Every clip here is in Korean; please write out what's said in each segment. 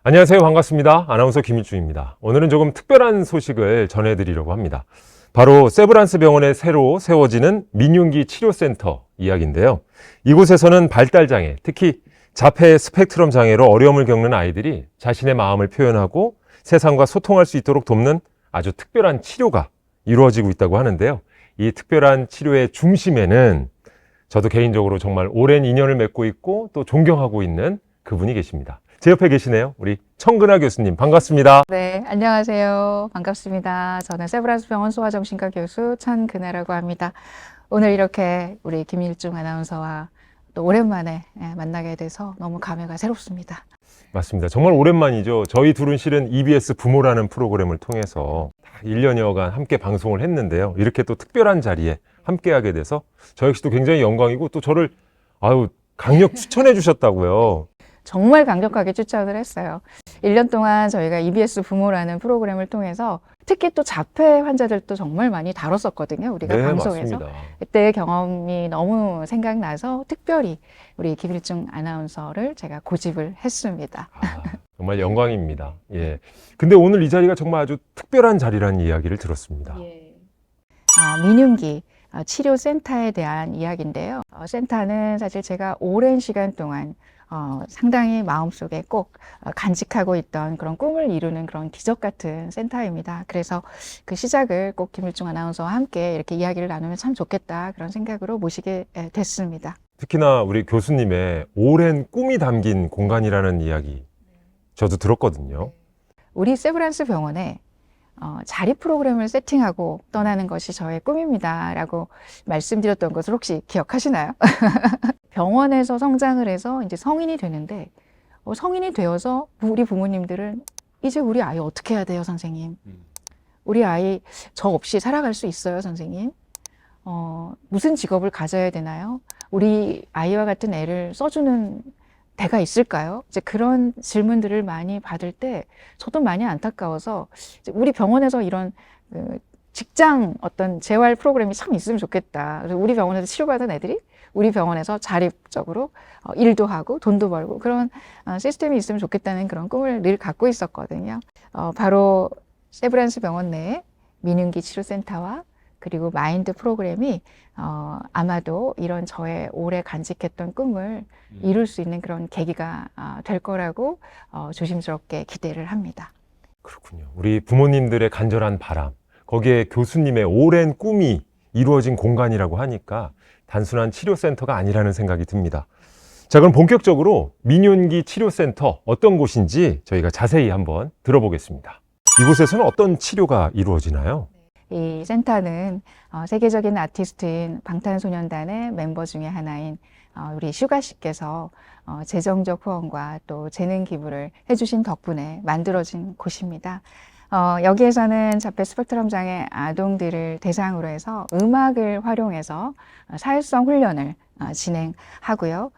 안녕하세요. 반갑습니다. 아나운서 김일중입니다. 오늘은 조금 특별한 소식을 전해드리려고 합니다. 바로 세브란스 병원에 새로 세워지는 민윤기 치료센터 이야기인데요. 이곳에서는 발달장애, 특히 자폐 스펙트럼 장애로 어려움을 겪는 아이들이 자신의 마음을 표현하고 세상과 소통할 수 있도록 돕는 아주 특별한 치료가 이루어지고 있다고 하는데요. 이 특별한 치료의 중심에는 저도 개인적으로 정말 오랜 인연을 맺고 있고 또 존경하고 있는 그분이 계십니다. 제 옆에 계시네요. 우리 청근아 교수님, 반갑습니다. 네, 안녕하세요. 반갑습니다. 저는 세브란스 병원 소아정신과 교수 천근아라고 합니다. 오늘 이렇게 우리 김일중 아나운서와 또 오랜만에 만나게 돼서 너무 감회가 새롭습니다. 맞습니다. 정말 오랜만이죠. 저희 둘은 실은 EBS 부모라는 프로그램을 통해서 1년여간 함께 방송을 했는데요. 이렇게 또 특별한 자리에 함께하게 돼서 저 역시도 굉장히 영광이고 또 저를 강력 추천해 주셨다고요. 정말 강력하게 추천을 했어요. 1년 동안 저희가 EBS 부모라는 프로그램을 통해서 특히 또 자폐 환자들도 정말 많이 다뤘었거든요. 우리가 네, 방송에서. 맞습니다. 그때의 경험이 너무 생각나서 특별히 우리 김일중 아나운서를 제가 고집을 했습니다. 정말 영광입니다. 예. 근데 오늘 이 자리가 정말 아주 특별한 자리라는 이야기를 들었습니다. 민윤기 치료센터에 대한 이야기인데요. 센터는 사실 제가 오랜 시간 동안 상당히 마음속에 꼭 간직하고 있던 그런 꿈을 이루는 그런 기적 같은 센터입니다. 그래서 그 시작을 꼭 김일중 아나운서와 함께 이렇게 이야기를 나누면 참 좋겠다 그런 생각으로 모시게 됐습니다. 특히나 우리 교수님의 오랜 꿈이 담긴 공간이라는 이야기 저도 들었거든요. 우리 세브란스 병원에 자립 프로그램을 세팅하고 떠나는 것이 저의 꿈입니다 라고 말씀드렸던 것을 혹시 기억하시나요? 병원에서 성장을 해서 이제 성인이 되는데 성인이 되어서 우리 부모님들은 이제 우리 아이 어떻게 해야 돼요, 선생님? 우리 아이 저 없이 살아갈 수 있어요, 선생님? 무슨 직업을 가져야 되나요? 우리 아이와 같은 애를 써주는 대가 있을까요? 이제 그런 질문들을 많이 받을 때 저도 많이 안타까워서 우리 병원에서 이런 직장 어떤 재활 프로그램이 참 있으면 좋겠다. 그래서 우리 병원에서 치료받은 애들이 우리 병원에서 자립적으로 일도 하고 돈도 벌고 그런 시스템이 있으면 좋겠다는 그런 꿈을 늘 갖고 있었거든요. 바로 세브란스 병원 내에 민윤기 치료센터와 그리고 마인드 프로그램이 아마도 이런 저의 오래 간직했던 꿈을 이룰 수 있는 그런 계기가 될 거라고 조심스럽게 기대를 합니다. 그렇군요. 우리 부모님들의 간절한 바람, 거기에 교수님의 오랜 꿈이 이루어진 공간이라고 하니까 단순한 치료센터가 아니라는 생각이 듭니다. 자, 그럼 본격적으로 민윤기 치료센터 어떤 곳인지 저희가 자세히 한번 들어보겠습니다. 이곳에서는 어떤 치료가 이루어지나요? 이 센터는 세계적인 아티스트인 방탄소년단의 멤버 중에 하나인 우리 슈가 씨께서 재정적 후원과 또 재능 기부를 해주신 덕분에 만들어진 곳입니다. 여기에서는 자폐 스펙트럼 장애 아동들을 대상으로 해서 음악을 활용해서 사회성 훈련을 진행하고요.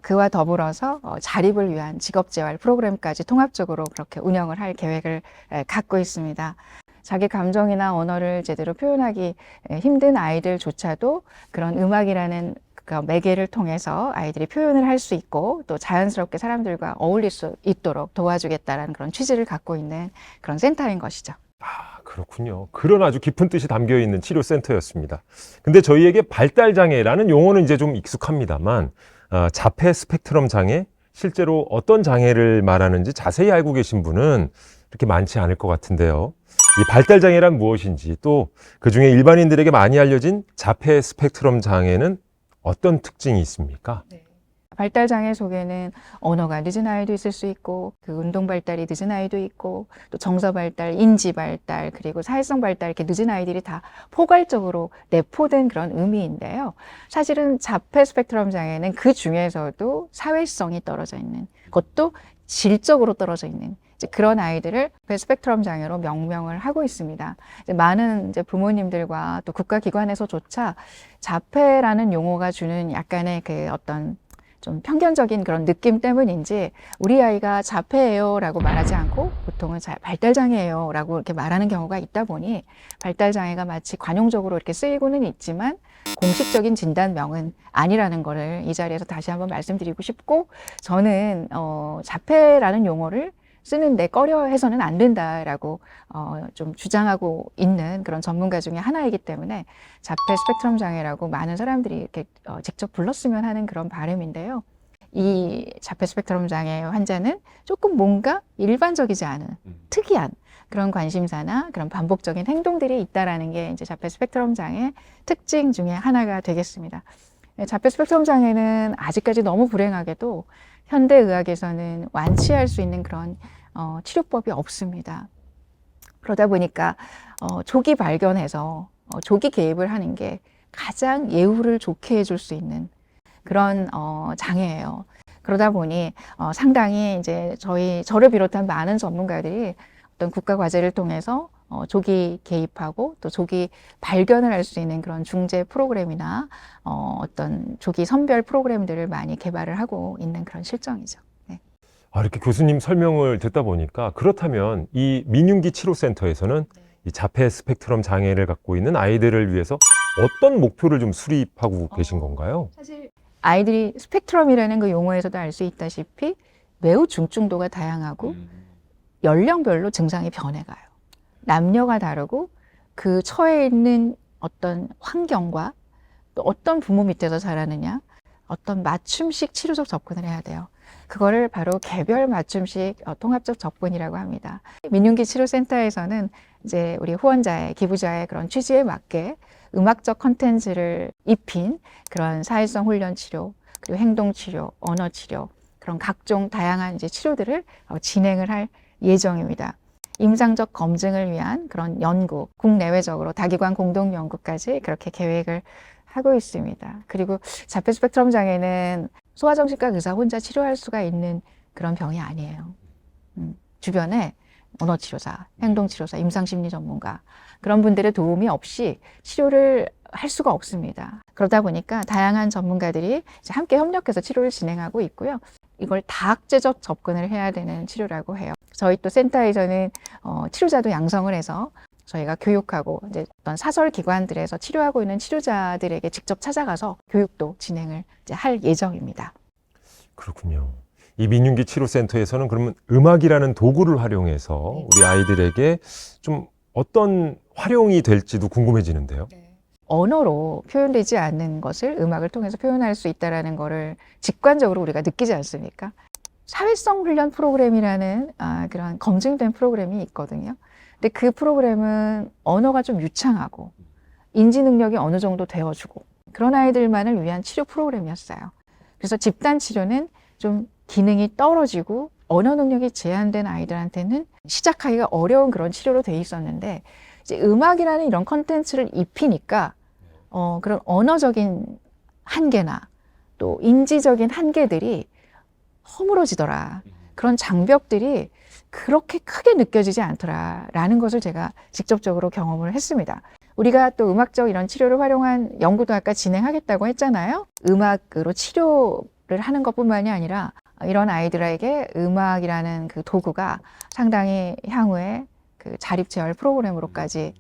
그와 더불어서 자립을 위한 직업재활 프로그램까지 통합적으로 그렇게 운영을 할 계획을 갖고 있습니다. 자기 감정이나 언어를 제대로 표현하기 힘든 아이들조차도 그런 음악이라는 그 매개를 통해서 아이들이 표현을 할 수 있고 또 자연스럽게 사람들과 어울릴 수 있도록 도와주겠다라는 그런 취지를 갖고 있는 그런 센터인 것이죠. 그렇군요. 그런 아주 깊은 뜻이 담겨 있는 치료센터였습니다. 근데 저희에게 발달장애라는 용어는 이제 좀 익숙합니다만 자폐 스펙트럼 장애, 실제로 어떤 장애를 말하는지 자세히 알고 계신 분은 그렇게 많지 않을 것 같은데요. 이 발달장애란 무엇인지 또 그중에 일반인들에게 많이 알려진 자폐 스펙트럼 장애는 어떤 특징이 있습니까? 발달장애 속에는 언어가 늦은 아이도 있을 수 있고 그 운동 발달이 늦은 아이도 있고 또 정서 발달, 인지 발달 그리고 사회성 발달 이렇게 늦은 아이들이 다 포괄적으로 내포된 그런 의미인데요. 사실은 자폐 스펙트럼 장애는 그 중에서도 사회성이 떨어져 있는 그것도 질적으로 떨어져 있는 그런 아이들을 스펙트럼 장애로 명명을 하고 있습니다. 많은 부모님들과 또 국가기관에서조차 자폐라는 용어가 주는 약간의 그 어떤 좀 편견적인 그런 느낌 때문인지 우리 아이가 자폐예요 라고 말하지 않고 보통은 발달장애예요 라고 이렇게 말하는 경우가 있다 보니 발달장애가 마치 관용적으로 이렇게 쓰이고는 있지만 공식적인 진단명은 아니라는 거를 이 자리에서 다시 한번 말씀드리고 싶고, 저는 자폐라는 용어를 쓰는데 꺼려 해서는 안 된다라고 좀 주장하고 있는 그런 전문가 중에 하나이기 때문에 자폐 스펙트럼 장애라고 많은 사람들이 이렇게 직접 불렀으면 하는 그런 바람인데요. 이 자폐 스펙트럼 장애 환자는 조금 뭔가 일반적이지 않은 특이한 그런 관심사나 그런 반복적인 행동들이 있다라는 게 이제 자폐 스펙트럼 장애 특징 중에 하나가 되겠습니다. 자폐 스펙트럼 장애는 아직까지 너무 불행하게도 현대의학에서는 완치할 수 있는 그런 치료법이 없습니다. 그러다 보니까 조기 발견해서 조기 개입을 하는 게 가장 예후를 좋게 해줄 수 있는 그런 장애예요. 그러다 보니 상당히 이제 저를 비롯한 많은 전문가들이 어떤 국가 과제를 통해서 조기 개입하고 또 조기 발견을 할 수 있는 그런 중재 프로그램이나 어떤 조기 선별 프로그램들을 많이 개발을 하고 있는 그런 실정이죠. 네. 이렇게 교수님 설명을 듣다 보니까 그렇다면 이 민윤기 치료센터에서는 이 자폐 스펙트럼 장애를 갖고 있는 아이들을 위해서 어떤 목표를 좀 수립하고 계신 건가요? 사실 아이들이 스펙트럼이라는 그 용어에서도 알 수 있다시피 매우 중증도가 다양하고 연령별로 증상이 변해가요. 남녀가 다르고 그 처해 있는 어떤 환경과 또 어떤 부모 밑에서 자라느냐, 어떤 맞춤식 치료적 접근을 해야 돼요. 그거를 바로 개별 맞춤식 통합적 접근이라고 합니다. 민윤기 치료센터에서는 이제 우리 후원자의, 기부자의 그런 취지에 맞게 음악적 컨텐츠를 입힌 그런 사회성 훈련 치료, 그리고 행동 치료, 언어 치료, 그런 각종 다양한 이제 치료들을 진행을 할 예정입니다. 임상적 검증을 위한 그런 연구, 국내외적으로 다기관 공동 연구까지 그렇게 계획을 하고 있습니다. 그리고 자폐 스펙트럼 장애는 소아정신과 의사 혼자 치료할 수가 있는 그런 병이 아니에요. 주변에 언어치료사, 행동치료사, 임상심리 전문가 그런 분들의 도움이 없이 치료를 할 수가 없습니다. 그러다 보니까 다양한 전문가들이 이제 함께 협력해서 치료를 진행하고 있고요. 이걸 다학제적 접근을 해야 되는 치료라고 해요. 저희 또 센터에서는 치료자도 양성을 해서 저희가 교육하고 이제 어떤 사설 기관들에서 치료하고 있는 치료자들에게 직접 찾아가서 교육도 진행을 이제 할 예정입니다. 그렇군요. 이 민윤기 치료센터에서는 그러면 음악이라는 도구를 활용해서 우리 아이들에게 좀 어떤 활용이 될지도 궁금해지는데요. 언어로 표현되지 않는 것을 음악을 통해서 표현할 수 있다는 것을 직관적으로 우리가 느끼지 않습니까? 사회성 훈련 프로그램이라는 그런 검증된 프로그램이 있거든요. 근데 그 프로그램은 언어가 좀 유창하고 인지 능력이 어느 정도 되어주고 그런 아이들만을 위한 치료 프로그램이었어요. 그래서 집단 치료는 좀 기능이 떨어지고 언어 능력이 제한된 아이들한테는 시작하기가 어려운 그런 치료로 돼 있었는데 이제 음악이라는 이런 컨텐츠를 입히니까 그런 언어적인 한계나 또 인지적인 한계들이 허물어지더라. 그런 장벽들이 그렇게 크게 느껴지지 않더라라는 것을 제가 직접적으로 경험을 했습니다. 우리가 또 음악적 이런 치료를 활용한 연구도 아까 진행하겠다고 했잖아요. 음악으로 치료를 하는 것뿐만이 아니라 이런 아이들에게 음악이라는 그 도구가 상당히 향후에 그 자립재활 프로그램으로까지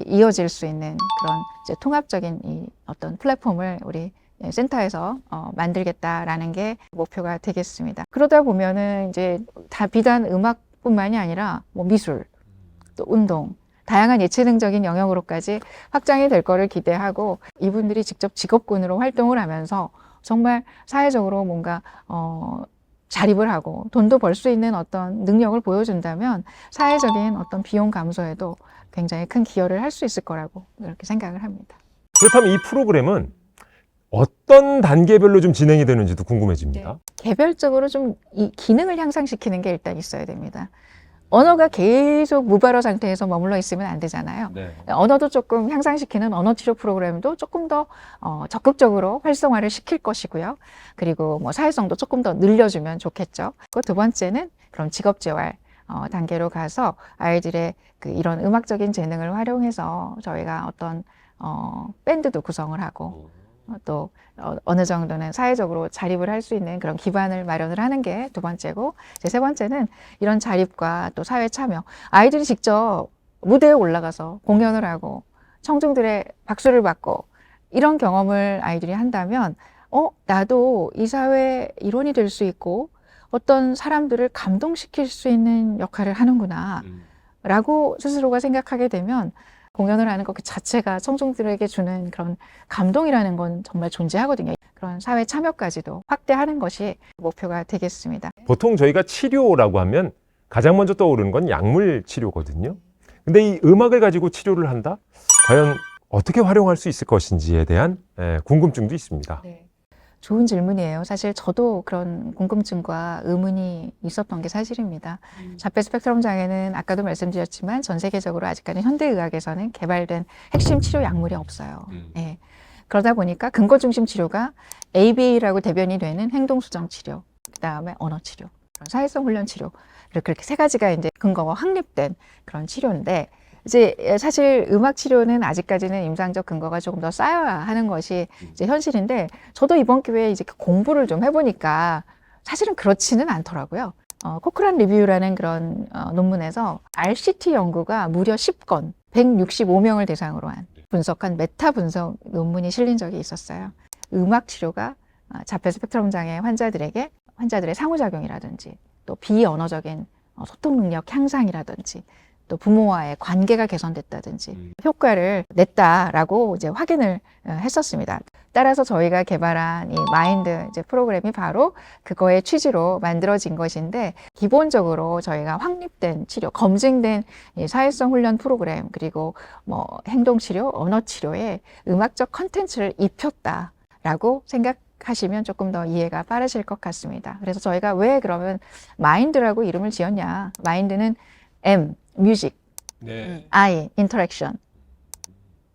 이어질 수 있는 그런 이제 통합적인 이 어떤 플랫폼을 우리 센터에서 만들겠다라는 게 목표가 되겠습니다. 그러다 보면은 이제 다 비단 음악뿐만이 아니라 뭐 미술, 또 운동, 다양한 예체능적인 영역으로까지 확장이 될 거를 기대하고 이분들이 직접 직업군으로 활동을 하면서 정말 사회적으로 뭔가 자립을 하고 돈도 벌 수 있는 어떤 능력을 보여준다면 사회적인 어떤 비용 감소에도 굉장히 큰 기여를 할 수 있을 거라고 그렇게 생각을 합니다. 그렇다면 이 프로그램은 어떤 단계별로 좀 진행이 되는지도 궁금해집니다. 개별적으로 좀 이 기능을 향상시키는 게 일단 있어야 됩니다. 언어가 계속 무발화 상태에서 머물러 있으면 안 되잖아요. 언어도 조금 향상시키는 언어 치료 프로그램도 조금 더 적극적으로 활성화를 시킬 것이고요. 그리고 뭐 사회성도 조금 더 늘려주면 좋겠죠. 그 두 번째는 그럼 직업재활 단계로 가서 아이들의 그 이런 음악적인 재능을 활용해서 저희가 어떤 밴드도 구성을 하고 또 어느 정도는 사회적으로 자립을 할 수 있는 그런 기반을 마련을 하는 게 두 번째고, 이제 세 번째는 이런 자립과 또 사회 참여, 아이들이 직접 무대에 올라가서 공연을 하고 청중들의 박수를 받고 이런 경험을 아이들이 한다면 나도 이 사회 일원이 될 수 있고 어떤 사람들을 감동시킬 수 있는 역할을 하는구나 라고 스스로가 생각하게 되면 공연을 하는 것 그 자체가 청중들에게 주는 그런 감동이라는 건 정말 존재하거든요. 그런 사회 참여까지도 확대하는 것이 목표가 되겠습니다. 보통 저희가 치료라고 하면 가장 먼저 떠오르는 건 약물 치료거든요. 근데 이 음악을 가지고 치료를 한다? 과연 어떻게 활용할 수 있을 것인지에 대한 궁금증도 있습니다. 네. 좋은 질문이에요. 사실 저도 그런 궁금증과 의문이 있었던 게 사실입니다. 자폐 스펙트럼 장애는 아까도 말씀드렸지만 전 세계적으로 아직까지 현대의학에서는 개발된 핵심 치료 약물이 없어요. 예. 그러다 보니까 근거 중심 치료가 ABA라고 대변이 되는 행동 수정 치료, 그다음에 언어 치료, 사회성 훈련 치료, 이렇게 세 가지가 이제 근거가 확립된 그런 치료인데, 이제 사실 음악 치료는 아직까지는 임상적 근거가 조금 더 쌓여야 하는 것이 이제 현실인데, 저도 이번 기회에 이제 공부를 좀 해보니까 사실은 그렇지는 않더라고요. 코크란 리뷰라는 그런 논문에서 RCT 연구가 무려 10건, 165명을 대상으로 한 분석한 메타 분석 논문이 실린 적이 있었어요. 음악 치료가 자폐 스펙트럼 장애 환자들에게 환자들의 상호작용이라든지 또 비언어적인 소통 능력 향상이라든지 또 부모와의 관계가 개선됐다든지 효과를 냈다라고 이제 확인을 했었습니다. 따라서 저희가 개발한 이 마인드 이제 프로그램이 바로 그거의 취지로 만들어진 것인데, 기본적으로 저희가 확립된 치료, 검증된 이 사회성 훈련 프로그램, 그리고 뭐 행동 치료, 언어 치료에 음악적 컨텐츠를 입혔다라고 생각하시면 조금 더 이해가 빠르실 것 같습니다. 그래서 저희가 왜 그러면 마인드라고 이름을 지었냐? 마인드는 M, 뮤직, 네. I, interaction,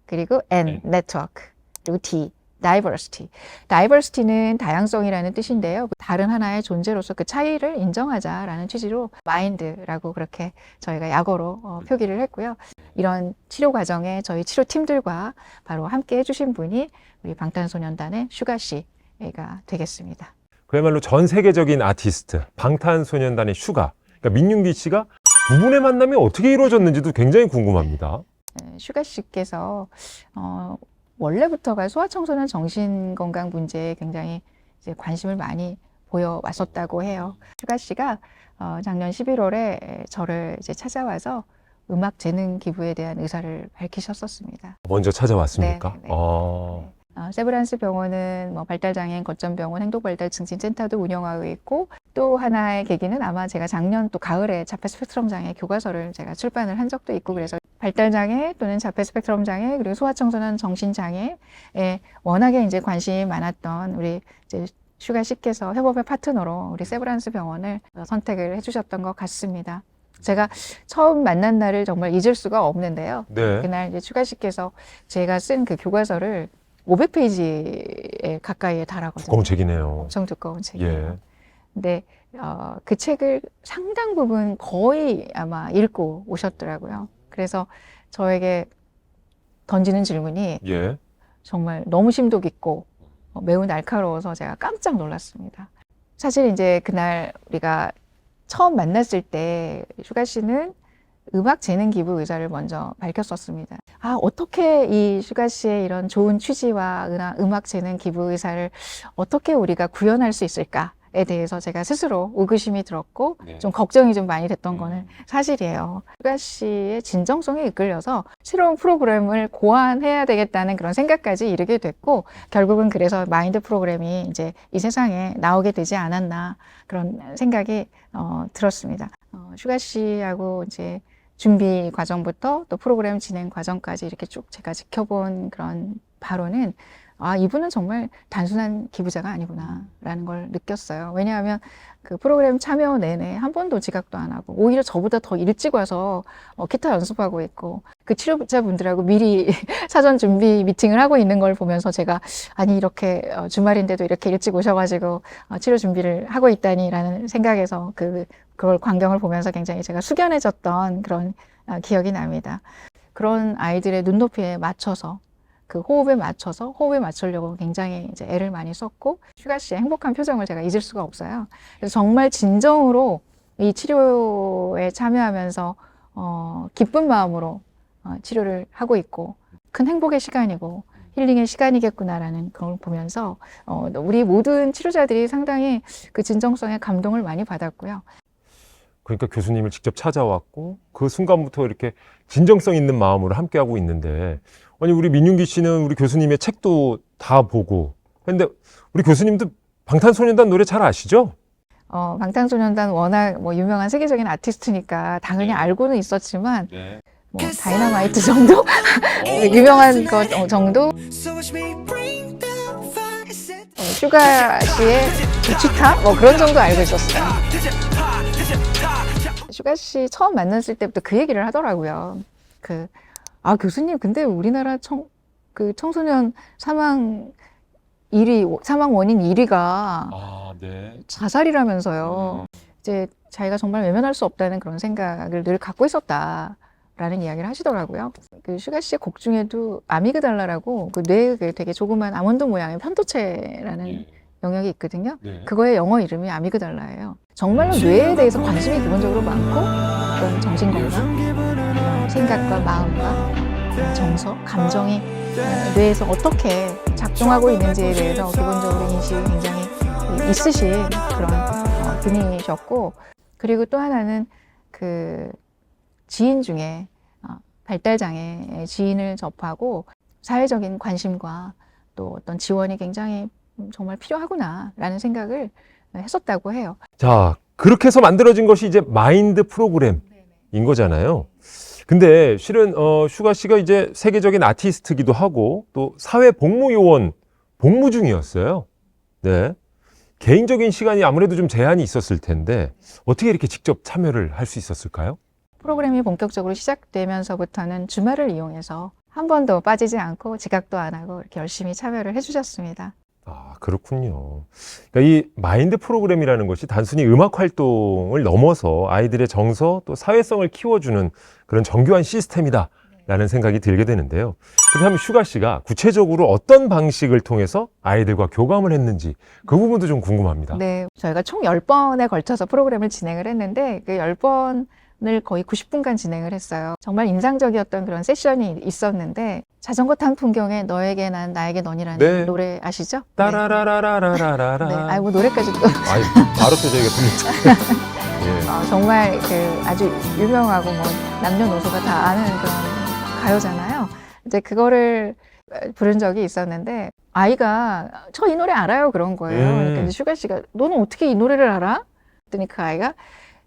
그리고 N, N. network, 그리고 D, diversity. diversity는 다양성이라는 뜻인데요. 다른 하나의 존재로서 그 차이를 인정하자라는 취지로 마인드라고 그렇게 저희가 약어로 표기를 했고요. 이런 치료 과정에 저희 치료팀들과 바로 함께 해주신 분이 우리 방탄소년단의 슈가 씨가 되겠습니다. 그야말로 전 세계적인 아티스트, 방탄소년단의 슈가. 그러니까 민윤기 씨가 두 분의 만남이 어떻게 이루어졌는지도 굉장히 궁금합니다. 슈가 씨께서 원래부터가 소아청소년 정신건강 문제에 굉장히 이제 관심을 많이 보여왔었다고 해요. 슈가 씨가 작년 11월에 저를 이제 찾아와서 음악 재능 기부에 대한 의사를 밝히셨었습니다. 먼저 찾아왔습니까? 네, 네. 세브란스 병원은 뭐 발달장애인 거점병원 행동발달증진센터도 운영하고 있고, 또 하나의 계기는 아마 제가 작년 또 가을에 자폐 스펙트럼 장애 교과서를 제가 출판을 한 적도 있고, 그래서 발달장애 또는 자폐 스펙트럼 장애 그리고 소아청소년 정신장애에 워낙에 이제 관심이 많았던 우리 이제 슈가 씨께서 협업의 파트너로 우리 세브란스 병원을 선택을 해주셨던 것 같습니다. 제가 처음 만난 날을 정말 잊을 수가 없는데요. 네. 그날 이제 슈가 씨께서 제가 쓴 그 교과서를 500페이지에 가까이에 달하거든요. 두꺼운 책이네요. 엄청 두꺼운 책이에요. 예. 근데 그 책을 상당 부분 거의 아마 읽고 오셨더라고요. 그래서 저에게 던지는 질문이 예. 정말 너무 심도 깊고 매우 날카로워서 제가 깜짝 놀랐습니다. 사실 이제 그날 우리가 처음 만났을 때 슈가 씨는 음악 재능 기부 의사를 먼저 밝혔었습니다. 어떻게 이 슈가 씨의 이런 좋은 취지와 음악 재능 기부 의사를 어떻게 우리가 구현할 수 있을까에 대해서 제가 스스로 의구심이 들었고, 네. 좀 걱정이 좀 많이 됐던 거는 사실이에요. 슈가 씨의 진정성에 이끌려서 새로운 프로그램을 고안해야 되겠다는 그런 생각까지 이르게 됐고, 결국은 그래서 마인드 프로그램이 이제 이 세상에 나오게 되지 않았나 그런 생각이 들었습니다. 슈가 씨하고 이제 준비 과정부터 또 프로그램 진행 과정까지 이렇게 쭉 제가 지켜본 그런 바로는 이분은 정말 단순한 기부자가 아니구나라는 걸 느꼈어요. 왜냐하면 그 프로그램 참여 내내 한 번도 지각도 안 하고 오히려 저보다 더 일찍 와서 기타 연습하고 있고, 그 치료자분들하고 미리 사전 준비 미팅을 하고 있는 걸 보면서 제가 이렇게 주말인데도 이렇게 일찍 오셔가지고 치료 준비를 하고 있다니라는 생각에서 그걸 광경을 보면서 굉장히 제가 숙연해졌던 그런 기억이 납니다. 그런 아이들의 눈높이에 맞춰서 그 호흡에 맞추려고 굉장히 이제 애를 많이 썼고, 슈가 씨의 행복한 표정을 제가 잊을 수가 없어요. 그래서 정말 진정으로 이 치료에 참여하면서 기쁜 마음으로 치료를 하고 있고, 큰 행복의 시간이고, 힐링의 시간이겠구나라는 걸 보면서 우리 모든 치료자들이 상당히 그 진정성에 감동을 많이 받았고요. 그러니까 교수님을 직접 찾아왔고 그 순간부터 이렇게 진정성 있는 마음으로 함께하고 있는데, 아니 우리 민윤기 씨는 우리 교수님의 책도 다 보고 근데 우리 교수님도 방탄소년단 노래 잘 아시죠? 방탄소년단 워낙 뭐 유명한 세계적인 아티스트니까 당연히 알고는 있었지만 뭐 다이너마이트 정도 유명한 것 정도 슈가 씨의 부치타 뭐 그런 정도 알고 있었어요. 슈가 씨 처음 만났을 때부터 그 얘기를 하더라고요. 교수님 근데 우리나라 청소년 사망 원인 1위가 자살이라면서요. 이제 자기가 정말 외면할 수 없다는 그런 생각을 늘 갖고 있었다라는 이야기를 하시더라고요. 그 슈가 씨의 곡 중에도 아미그달라라고 그 뇌에 되게 조그만 아몬드 모양의 편도체라는 영역이 있거든요. 그거의 영어 이름이 아미그달라예요. 정말로 뇌에 대해서 관심이 기본적으로 많고 어떤 정신건강, 생각과 마음과 정서, 감정이 뇌에서 어떻게 작동하고 있는지에 대해서 기본적으로 인식이 굉장히 있으신 그런 분이셨고, 그리고 또 하나는 그 지인 중에 발달장애 지인을 접하고 사회적인 관심과 또 어떤 지원이 굉장히 정말 필요하구나라는 생각을 했었다고 해요. 자, 그렇게 해서 만들어진 것이 이제 마인드 프로그램인 거잖아요. 근데 실은 슈가 씨가 이제 세계적인 아티스트기도 하고 또 사회 복무 요원 복무 중이었어요. 네. 개인적인 시간이 아무래도 좀 제한이 있었을 텐데 어떻게 이렇게 직접 참여를 할 수 있었을까요? 프로그램이 본격적으로 시작되면서부터는 주말을 이용해서 한 번도 빠지지 않고 지각도 안 하고 이렇게 열심히 참여를 해주셨습니다. 아, 그렇군요. 그러니까 이 마인드 프로그램이라는 것이 단순히 음악 활동을 넘어서 아이들의 정서 또 사회성을 키워주는 그런 정교한 시스템이다라는 생각이 들게 되는데요. 그렇다면 슈가 씨가 구체적으로 어떤 방식을 통해서 아이들과 교감을 했는지 그 부분도 좀 궁금합니다. 네, 저희가 총 10번에 걸쳐서 프로그램을 진행을 했는데 그 10번을 거의 90분간 진행을 했어요. 정말 인상적이었던 그런 세션이 있었는데 자전거 탄 풍경에 너에게 난 나에게 넌이라는 노래 아시죠? 따라라라라라라라. 네. 아이고 노래까지 또 아이, 바로 또 저희가 들렸죠. 예. 정말 아주 유명하고 뭐 남녀노소가 다 아는 그런 가요잖아요. 이제 그거를 부른 적이 있었는데 아이가 저 이 노래 알아요 그런 거예요. 그러니까 이제 슈가 씨가 너는 어떻게 이 노래를 알아? 그랬더니 그 아이가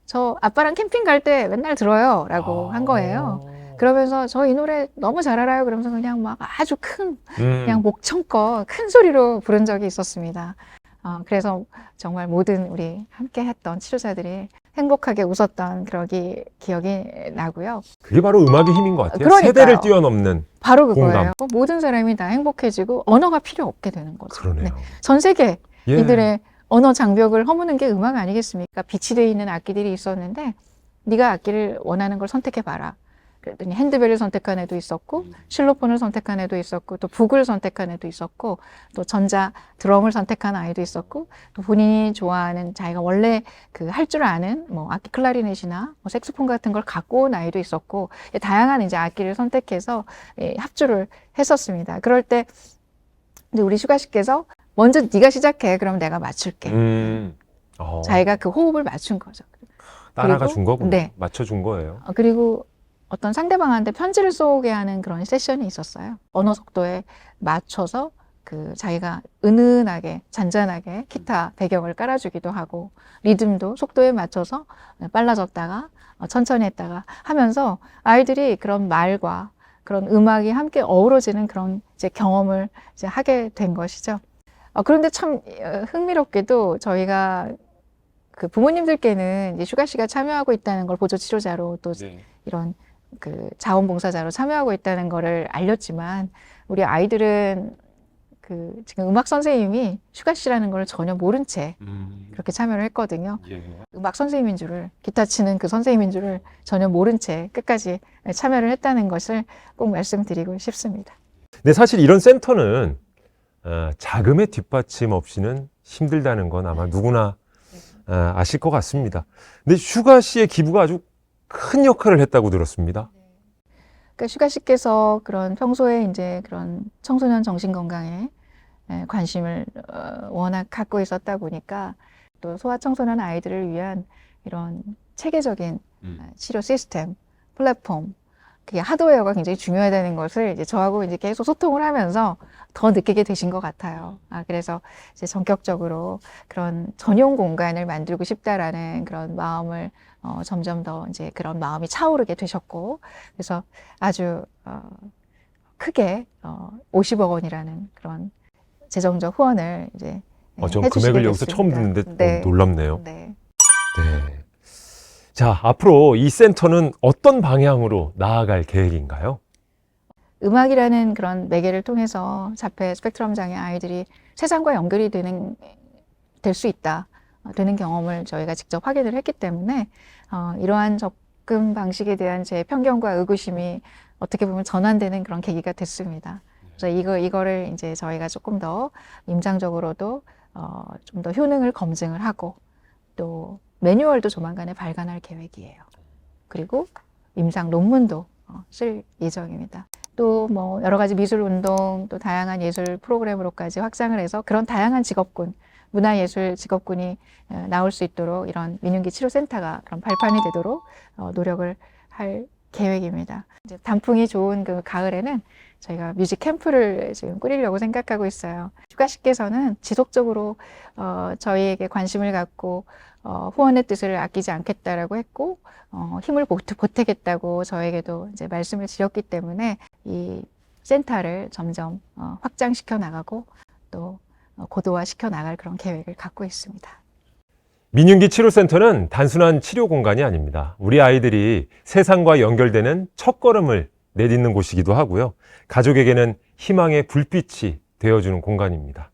저 아빠랑 캠핑 갈 때 맨날 들어요라고 한 거예요. 그러면서 저 이 노래 너무 잘 알아요. 그러면서 그냥 막 아주 큰 그냥 목청껏 큰 소리로 부른 적이 있었습니다. 그래서 정말 모든 우리 함께 했던 치료자들이 행복하게 웃었던 그런 기억이 나고요. 그게 바로 음악의 힘인 것 같아요. 그러니까요. 세대를 뛰어넘는 바로 그거예요. 공감. 모든 사람이 다 행복해지고 언어가 필요 없게 되는 거죠. 그러네요. 네. 전 세계 이들의 언어 장벽을 허무는 게 음악 아니겠습니까? 비치되어 있는 악기들이 있었는데 네가 악기를 원하는 걸 선택해봐라. 그랬더니 핸드벨을 선택한 애도 있었고 실로폰을 선택한 애도 있었고 또 북을 선택한 애도 있었고 또 전자 드럼을 선택한 아이도 있었고 또 본인이 좋아하는 자기가 원래 할 줄 아는 뭐 악기 클라리넷이나 뭐 색소폰 같은 걸 갖고 온 아이도 있었고 다양한 이제 악기를 선택해서 합주를 했었습니다. 그럴 때 이제 우리 슈가 씨께서 먼저 네가 시작해. 그럼 내가 맞출게. 자기가 그 호흡을 맞춘 거죠. 따라가 준 거군요. 네. 맞춰준 거예요. 그리고 어떤 상대방한테 편지를 쏘게 하는 그런 세션이 있었어요. 언어 속도에 맞춰서 자기가 은은하게 잔잔하게 기타 배경을 깔아주기도 하고 리듬도 속도에 맞춰서 빨라졌다가 천천히 했다가 하면서 아이들이 그런 말과 그런 음악이 함께 어우러지는 그런 이제 경험을 이제 하게 된 것이죠. 그런데 참 흥미롭게도 저희가 그 부모님들께는 이제 슈가 씨가 참여하고 있다는 걸 보조 치료자로 또 이런 자원봉사자로 참여하고 있다는 거를 알렸지만 우리 아이들은 지금 음악 선생님이 슈가 씨라는 걸 전혀 모른 채 그렇게 참여를 했거든요. 음악 선생님인 줄을, 기타 치는 그 선생님인 줄을 전혀 모른 채 끝까지 참여를 했다는 것을 꼭 말씀드리고 싶습니다. 근데 사실 이런 센터는 자금의 뒷받침 없이는 힘들다는 건 아마 누구나 아실 것 같습니다. 근데 슈가 씨의 기부가 아주 큰 역할을 했다고 들었습니다. 그러니까 슈가 씨께서 그런 평소에 이제 그런 청소년 정신 건강에 관심을 워낙 갖고 있었다 보니까 또 소아청소년 아이들을 위한 이런 체계적인 치료 시스템, 플랫폼, 그게 하드웨어가 굉장히 중요하다는 것을 이제 저하고 이제 계속 소통을 하면서 더 느끼게 되신 것 같아요. 그래서 이제 전격적으로 그런 전용 공간을 만들고 싶다라는 그런 마음을 점점 더 이제 그런 마음이 차오르게 되셨고, 그래서 아주 크게 50억 원이라는 그런 재정적 후원을 이제 전 해주시게 금액을 여기서 됐습니다. 처음 듣는데 네. 놀랍네요. 네. 네. 자, 앞으로 이 센터는 어떤 방향으로 나아갈 계획인가요? 음악이라는 그런 매개를 통해서 자폐 스펙트럼 장애 아이들이 세상과 연결이 될 수 있다, 되는 경험을 저희가 직접 확인을 했기 때문에 이러한 접근 방식에 대한 제 편견과 의구심이 어떻게 보면 전환되는 그런 계기가 됐습니다. 그래서 이거를 이제 저희가 조금 더 임상적으로도 좀 더 효능을 검증을 하고 또 매뉴얼도 조만간에 발간할 계획이에요. 그리고 임상 논문도 쓸 예정입니다. 또 뭐 여러 가지 미술 운동, 또 다양한 예술 프로그램으로까지 확장을 해서 그런 다양한 직업군, 문화예술 직업군이 나올 수 있도록 이런 민윤기 치료센터가 그런 발판이 되도록 노력을 할 계획입니다. 이제 단풍이 좋은 그 가을에는 저희가 뮤직 캠프를 지금 꾸리려고 생각하고 있어요. 슈가 씨께서는 지속적으로 저희에게 관심을 갖고 후원의 뜻을 아끼지 않겠다라고 했고 힘을 보태겠다고 저에게도 이제 말씀을 드렸기 때문에 이 센터를 점점 확장시켜 나가고 또 고도화시켜 나갈 그런 계획을 갖고 있습니다. 민윤기 치료센터는 단순한 치료 공간이 아닙니다. 우리 아이들이 세상과 연결되는 첫걸음을 내딛는 곳이기도 하고요. 가족에게는 희망의 불빛이 되어주는 공간입니다.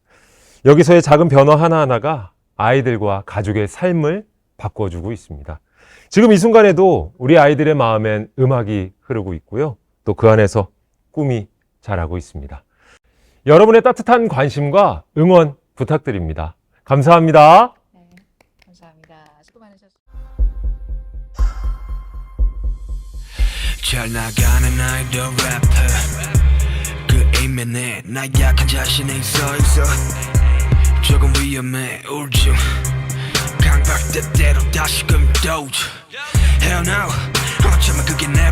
여기서의 작은 변화 하나하나가 아이들과 가족의 삶을 바꿔주고 있습니다. 지금 이 순간에도 우리 아이들의 마음엔 음악이 흐르고 있고요. 또 그 안에서 꿈이 자라고 있습니다. 여러분의 따뜻한 관심과 응원 부탁드립니다. 감사합니다. 네, 감사합니다. 수고 많으셨습니다. 잘 나가는 아이돌 래퍼 그 이면에 나 약한 자신이 있어 조금 위험해 우울증 강박대대로 다시금 도주 Hell no 어쩌면 그게 내